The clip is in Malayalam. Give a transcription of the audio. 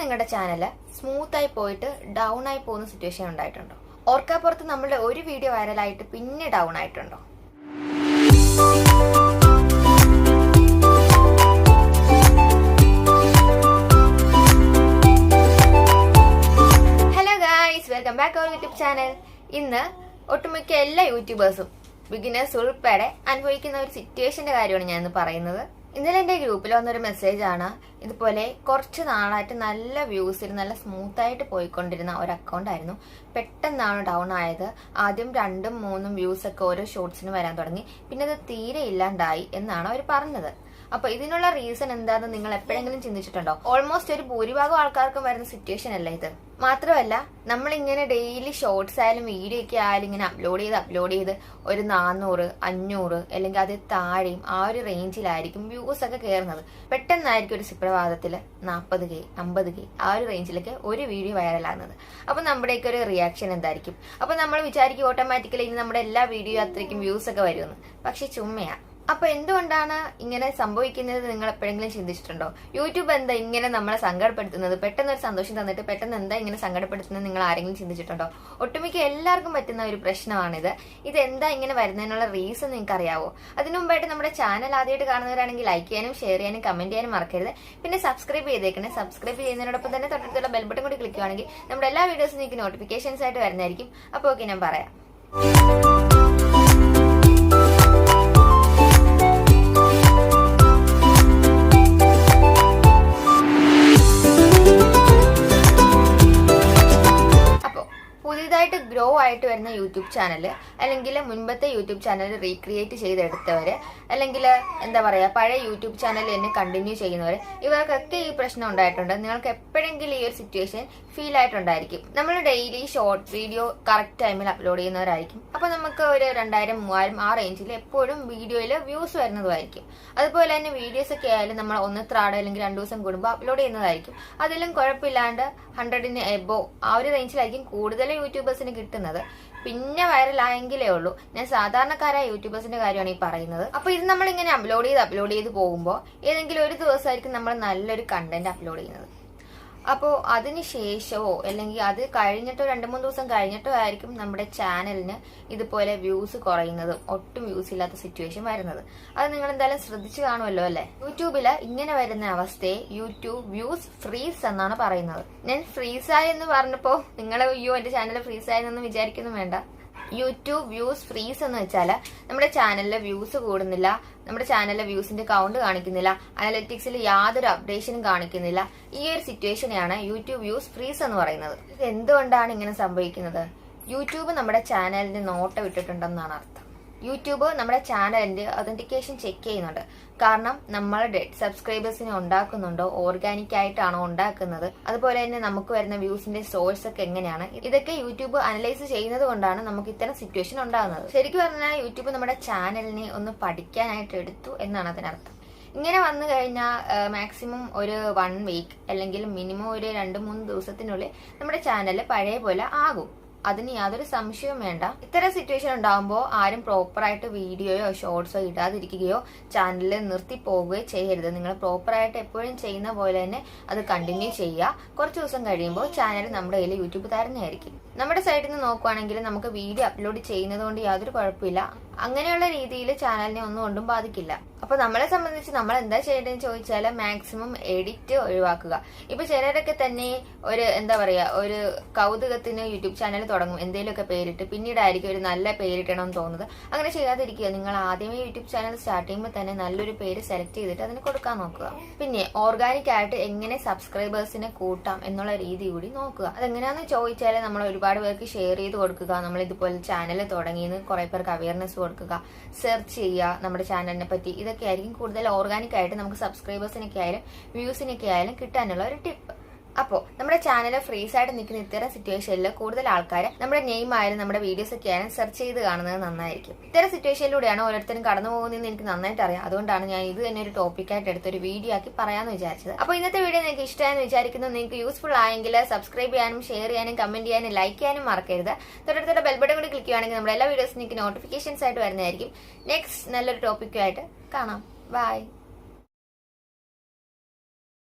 നിങ്ങളുടെ ചാനൽ സ്മൂത്തായി പോയിട്ട് ഡൗൺ ആയി പോകുന്ന സിറ്റുവേഷൻ ഉണ്ടായിട്ടുണ്ടോ? ഓർക്കാപ്പുറത്ത് നമ്മളുടെ ഒരു വീഡിയോ വൈറലായിട്ട് പിന്നെ ഡൗൺ ആയിട്ടുണ്ടോ? Hello guys, welcome back our YouTube channel. ഇന്ന് ഒട്ടുമിക്ക എല്ലാ യൂട്യൂബേഴ്സും ബിഗിനേഴ്സ് ഉൾപ്പെടെ അനുഭവിക്കുന്ന ഒരു സിറ്റുവേഷന്റെ കാര്യമാണ് ഞാൻ ഇന്ന് പറയുന്നത്. ഇന്നലെ എന്റെ ഗ്രൂപ്പിൽ വന്നൊരു മെസ്സേജ് ആണ്. ഇതുപോലെ കുറച്ച് നാളായിട്ട് നല്ല വ്യൂസിൽ നല്ല സ്മൂത്ത് ആയിട്ട് പോയിക്കൊണ്ടിരുന്ന ഒരു അക്കൗണ്ട് ആയിരുന്നു. പെട്ടെന്നാണ് ഡൗൺ ആയത്. ആദ്യം 2-3 വ്യൂസ് ഒക്കെ ഓരോ ഷോർട്സിന് വരാൻ തുടങ്ങി. പിന്നെ അത് തീരെ ഇല്ലാണ്ടായി എന്നാണ് അവർ പറഞ്ഞത്. അപ്പൊ ഇതിനുള്ള റീസൺ എന്താണെന്ന് നിങ്ങൾ എപ്പോഴെങ്കിലും ചിന്തിച്ചിട്ടുണ്ടോ? ഓൾമോസ്റ്റ് ഒരു ഭൂരിഭാഗം ആൾക്കാർക്കും വരുന്ന സിറ്റുവേഷൻ അല്ല ഇത്. മാത്രമല്ല, നമ്മളിങ്ങനെ ഡെയിലി ഷോർട്സ് ആയാലും വീഡിയോ ഒക്കെ ആയാലും ഇങ്ങനെ അപ്ലോഡ് ചെയ്ത് ഒരു 400, 500 അല്ലെങ്കിൽ അതിൽ താഴെയും ആ ഒരു റേഞ്ചിലായിരിക്കും വ്യൂസ് ഒക്കെ കയറുന്നത്. പെട്ടെന്നായിരിക്കും ഒരു സുപ്രഭാതത്തില് 40K, 50K ആ ഒരു റേഞ്ചിലൊക്കെ ഒരു വീഡിയോ വൈറലാകുന്നത്. അപ്പൊ നമ്മുടെയൊക്കെ ഒരു റിയാക്ഷൻ എന്തായിരിക്കും? അപ്പൊ നമ്മൾ വിചാരിക്കും ഓട്ടോമാറ്റിക്കലി ഇനി നമ്മുടെ എല്ലാ വീഡിയോ അത്രയ്ക്കും വ്യൂസ് ഒക്കെ വരുമെന്ന്. പക്ഷെ ചുമ്മയാ. അപ്പൊ എന്തുകൊണ്ടാണ് ഇങ്ങനെ സംഭവിക്കുന്നത് നിങ്ങൾ എപ്പോഴെങ്കിലും ചിന്തിച്ചിട്ടുണ്ടോ? യൂട്യൂബ് എന്താ ഇങ്ങനെ നമ്മളെ സങ്കടപ്പെടുത്തുന്നത്? പെട്ടെന്ന് ഒരു സന്തോഷം തന്നിട്ട് പെട്ടെന്ന് എന്താ ഇങ്ങനെ സങ്കടപ്പെടുത്തുന്നത് നിങ്ങൾ ആരെങ്കിലും ചിന്തിച്ചിട്ടുണ്ടോ? ഒട്ടുമിക്ക എല്ലാവർക്കും പറ്റുന്ന ഒരു പ്രശ്നമാണിത്. ഇത് എന്താ ഇങ്ങനെ വരുന്നതിനുള്ള റീസൺ നിങ്ങൾക്ക് അറിയാവോ? അതിനു മുമ്പായിട്ട് നമ്മുടെ ചാനൽ ആദ്യമായിട്ട് കാണുന്നവരാണെങ്കിൽ ലൈക്ക് ചെയ്യാനും ഷെയർ ചെയ്യാനും കമന്റ് ചെയ്യാനും മറക്കരുത്. പിന്നെ സബ്സ്ക്രൈബ് ചെയ്തേക്കണേ. സബ്സ്ക്രൈബ് ചെയ്യുന്നതിനോടൊപ്പം തന്നെ തൊട്ടടുത്തുള്ള ബെൽ ബട്ടൺ കൂടി ക്ലിക്ക് ചെയ്യുകയാണെങ്കിൽ നമ്മുടെ എല്ലാ വീഡിയോസും നിങ്ങൾക്ക് നോട്ടിഫിക്കേഷൻസ് ആയിട്ട് വരുന്നതായിരിക്കും. അപ്പോൾ ഓക്കെ, ഞാൻ പറയാം. പുതിയതായിട്ട് ഗ്രോ ആയിട്ട് വരുന്ന യൂട്യൂബ് ചാനല്, അല്ലെങ്കിൽ മുൻപത്തെ യൂട്യൂബ് ചാനൽ റീക്രിയേറ്റ് ചെയ്തെടുത്തവര്, അല്ലെങ്കിൽ എന്താ പറയാ പഴയ യൂട്യൂബ് ചാനൽ തന്നെ കണ്ടിന്യൂ ചെയ്യുന്നവര്, ഇവർക്കൊക്കെ ഈ പ്രശ്നം ഉണ്ടായിട്ടുണ്ട്. നിങ്ങൾക്ക് എപ്പോഴെങ്കിലും ഈ ഒരു സിറ്റുവേഷൻ ഫീൽ ആയിട്ടുണ്ടായിരിക്കും. നമ്മൾ ഡെയിലി ഷോർട്ട് വീഡിയോ കറക്റ്റ് ടൈമിൽ അപ്ലോഡ് ചെയ്യുന്നവരായിരിക്കും. അപ്പൊ നമുക്ക് ഒരു 2000, 3000 ആ റേഞ്ചിൽ എപ്പോഴും വീഡിയോയിൽ വ്യൂസ് വരുന്നതുമായിരിക്കും. അതുപോലെ തന്നെ വീഡിയോസ് ഒക്കെ ആയാലും നമ്മൾ ഒന്നത്രാട് അല്ലെങ്കിൽ 2 ദിവസം കൂടുമ്പോൾ അപ്ലോഡ് ചെയ്യുന്നതായിരിക്കും. അതിലും കുഴപ്പമില്ലാണ്ട് 100-ന് എബോ ആ ഒരു റേഞ്ചിലായിരിക്കും കൂടുതൽ യൂട്യൂബേഴ്സിന് കിട്ടുന്നത്. പിന്നെ വൈറലായെങ്കിലേ ഉള്ളൂ. ഞാൻ സാധാരണക്കാരായ യൂട്യൂബേഴ്സിന്റെ കാര്യമാണ് ഈ പറയുന്നത്. അപ്പൊ ഇത് നമ്മൾ ഇങ്ങനെ അപ്ലോഡ് ചെയ്ത് പോകുമ്പോൾ ഏതെങ്കിലും ഒരു ദിവസമായിരിക്കും നമ്മൾ നല്ലൊരു കണ്ടന്റ് അപ്ലോഡ് ചെയ്യുന്നത്. അപ്പോൾ അതിന് ശേഷമോ അല്ലെങ്കിൽ അത് കഴിഞ്ഞിട്ടോ 2-3 ദിവസം കഴിഞ്ഞിട്ടോ ആയിരിക്കും നമ്മുടെ ചാനലിന് ഇതുപോലെ വ്യൂസ് കുറയുന്നതും ഒട്ടും വ്യൂസ് ഇല്ലാത്ത സിറ്റുവേഷൻ വരുന്നത്. അത് നിങ്ങൾ എന്തായാലും ശ്രദ്ധിച്ചു കാണുമല്ലോ അല്ലെ? യൂട്യൂബില് ഇങ്ങനെ വരുന്ന അവസ്ഥയെ യൂട്യൂബ് വ്യൂസ് ഫ്രീസ് എന്നാണ് പറയുന്നത്. ഞാൻ ഫ്രീസായി എന്ന് പറഞ്ഞപ്പോ നിങ്ങൾ അയ്യോ എന്റെ ചാനൽ ഫ്രീസായെന്നൊന്നും വിചാരിക്കുന്നു വേണ്ട. യൂട്യൂബ് വ്യൂസ് ഫ്രീസ് എന്ന് വെച്ചാൽ നമ്മുടെ ചാനലിലെ വ്യൂസ് കൂടുന്നില്ല, നമ്മുടെ ചാനലിലെ വ്യൂസിന്റെ കൗണ്ട് കാണിക്കുന്നില്ല, അനലറ്റിക്സിൽ യാതൊരു അപ്ഡേഷനും കാണിക്കുന്നില്ല. ഈ ഒരു സിറ്റുവേഷനെയാണ് യൂട്യൂബ് വ്യൂസ് ഫ്രീസ് എന്ന് പറയുന്നത്. ഇത് എന്തുകൊണ്ടാണ് ഇങ്ങനെ സംഭവിക്കുന്നത്? യൂട്യൂബ് നമ്മുടെ ചാനലിന് നോട്ടം ഇട്ടിട്ടുണ്ടെന്നാണ് അർത്ഥം. യൂട്യൂബ് നമ്മുടെ ചാനലിന്റെ ഒതന്റിക്കേഷൻ ചെക്ക് ചെയ്യുന്നുണ്ട്. കാരണം നമ്മൾ ഡെഡ് സബ്സ്ക്രൈബേഴ്സിനെ ഉണ്ടാക്കുന്നുണ്ടോ, ഓർഗാനിക് ആയിട്ടാണോ ഉണ്ടാക്കുന്നത്, അതുപോലെ തന്നെ നമുക്ക് വരുന്ന വ്യൂസിന്റെ സോഴ്സ് ഒക്കെ എങ്ങനെയാണ്, ഇതൊക്കെ യൂട്യൂബ് അനലൈസ് ചെയ്യുന്നത് കൊണ്ടാണ് നമുക്ക് ഇത്തരം സിറ്റുവേഷൻ ഉണ്ടാകുന്നത്. ശരിക്കും പറഞ്ഞാൽ യൂട്യൂബ് നമ്മുടെ ചാനലിനെ ഒന്ന് പഠിക്കാനായിട്ട് എടുത്തു എന്നാണ് അതിനർത്ഥം. ഇങ്ങനെ വന്നു കഴിഞ്ഞാൽ മാക്സിമം ഒരു 1 വീക്ക് അല്ലെങ്കിൽ മിനിമം ഒരു 2-3 ദിവസത്തിനുള്ളിൽ നമ്മുടെ ചാനൽ പഴയ പോലെ ആകും. അതിന് യാതൊരു സംശയവും വേണ്ട. ഇത്തരം സിറ്റുവേഷൻ ഉണ്ടാകുമ്പോൾ ആരും പ്രോപ്പറായിട്ട് വീഡിയോയോ ഷോർട്സോ ഇടാതിരിക്കുകയോ ചാനലിൽ നിർത്തി പോവുകയോ ചെയ്യരുത്. നിങ്ങൾ പ്രോപ്പറായിട്ട് എപ്പോഴും ചെയ്യുന്ന പോലെ തന്നെ അത് കണ്ടിന്യൂ ചെയ്യുക. കുറച്ച് ദിവസം കഴിയുമ്പോൾ ചാനൽ നമ്മുടെ കയ്യിൽ യൂട്യൂബ് തരുന്നതായിരിക്കും. നമ്മുടെ സൈഡിൽ നിന്ന് നോക്കുവാണെങ്കിൽ നമുക്ക് വീഡിയോ അപ്ലോഡ് ചെയ്യുന്നത് കൊണ്ട് യാതൊരു കുഴപ്പമില്ല. അങ്ങനെയുള്ള രീതിയിൽ ചാനലിനെ ഒന്നും കൊണ്ടും ബാധിക്കില്ല. അപ്പൊ നമ്മളെ സംബന്ധിച്ച് നമ്മൾ എന്താ ചെയ്യേണ്ടതെന്ന് ചോദിച്ചാൽ മാക്സിമം എഡിറ്റ് ഒഴിവാക്കുക. ഇപ്പൊ ചിലരൊക്കെ തന്നെ ഒരു എന്താ പറയാ ഒരു കൗതുകത്തിന് യൂട്യൂബ് ചാനൽ തുടങ്ങും, എന്തെങ്കിലുമൊക്കെ പേരിട്ട്, പിന്നീടായിരിക്കും ഒരു നല്ല പേരിട്ടണമെന്ന് തോന്നുന്നത്. അങ്ങനെ ചെയ്യാതിരിക്കുക. നിങ്ങൾ ആദ്യമേ യൂട്യൂബ് ചാനൽ സ്റ്റാർട്ട് ചെയ്യുമ്പോൾ തന്നെ നല്ലൊരു പേര് സെലക്ട് ചെയ്തിട്ട് അതിന് കൊടുക്കാൻ നോക്കുക. പിന്നെ ഓർഗാനിക് ആയിട്ട് എങ്ങനെ സബ്സ്ക്രൈബേഴ്സിനെ കൂട്ടാം എന്നുള്ള രീതി കൂടി നോക്കുക. അതെങ്ങനെയാന്ന് ചോദിച്ചാൽ നമ്മൾ ഒരുപാട് പേർക്ക് ഷെയർ ചെയ്ത് കൊടുക്കുക. നമ്മൾ ഇതുപോലെ ചാനൽ തുടങ്ങിയെന്ന് കുറെ പേർക്ക് അവയർനെസ് കൊടുക്കുക, സെർച്ച് ചെയ്യുക നമ്മുടെ ചാനലിനെ പറ്റി. ഇതൊക്കെ ആയിരിക്കും കൂടുതൽ ഓർഗാനിക് ആയിട്ട് നമുക്ക് സബ്സ്ക്രൈബേഴ്സിനൊക്കെ ആയാലും വ്യൂസിനൊക്കെ ആയാലും കിട്ടാനുള്ള ഒരു ടിപ്പ്. അപ്പോൾ നമ്മുടെ ചാനൽ ഫ്രീസ് ആയിട്ട് നിൽക്കുന്ന ഇത്തരം സിറ്റുവേഷനിൽ കൂടുതൽ ആൾക്കാർ നമ്മുടെ നെയിം ആയാലും നമ്മുടെ വീഡിയോസ് ഒക്കെ ആയാലും സെർച്ച് ചെയ്ത് കാണുന്നത് നന്നായിരിക്കും. ഇത്തരം സിറ്റുവേഷനിലൂടെയാണ് ഓരോരുത്തരും കടന്നു പോകുന്നതെന്ന് എനിക്ക് നന്നായിട്ട് അറിയാം. അതുകൊണ്ടാണ് ഞാൻ ഇത് തന്നെ ഒരു ടോപ്പിക്കായിട്ട് എടുത്തൊരു വീഡിയോ ആക്കി പറയാമെന്ന് വിചാരിച്ചത്. അപ്പോൾ ഇന്നത്തെ വീഡിയോ നിങ്ങൾക്ക് ഇഷ്ടമായെന്ന് വിചാരിക്കുന്നു. നിങ്ങൾക്ക് യൂസ്ഫുൾ ആയെങ്കിൽ സബ്സ്ക്രൈബ് ചെയ്യാനും ഷെയർ ചെയ്യാനും കമന്റ് ചെയ്യാനും ലൈക്ക് ചെയ്യാനും മറക്കരുത്. തൊട്ടടുത്തുള്ള ബെൽ ബട്ടൺ കൂടി ക്ലിക്ക് ചെയ്യുകയാണെങ്കിൽ നമ്മുടെ എല്ലാ വീഡിയോസും നിങ്ങൾക്ക് നോട്ടിഫിക്കേഷൻസ് ആയിട്ട് വരുന്നതായിരിക്കും. നെക്സ്റ്റ് നല്ലൊരു ടോപ്പിക്കുമായിട്ട് കാണാം. ബൈ.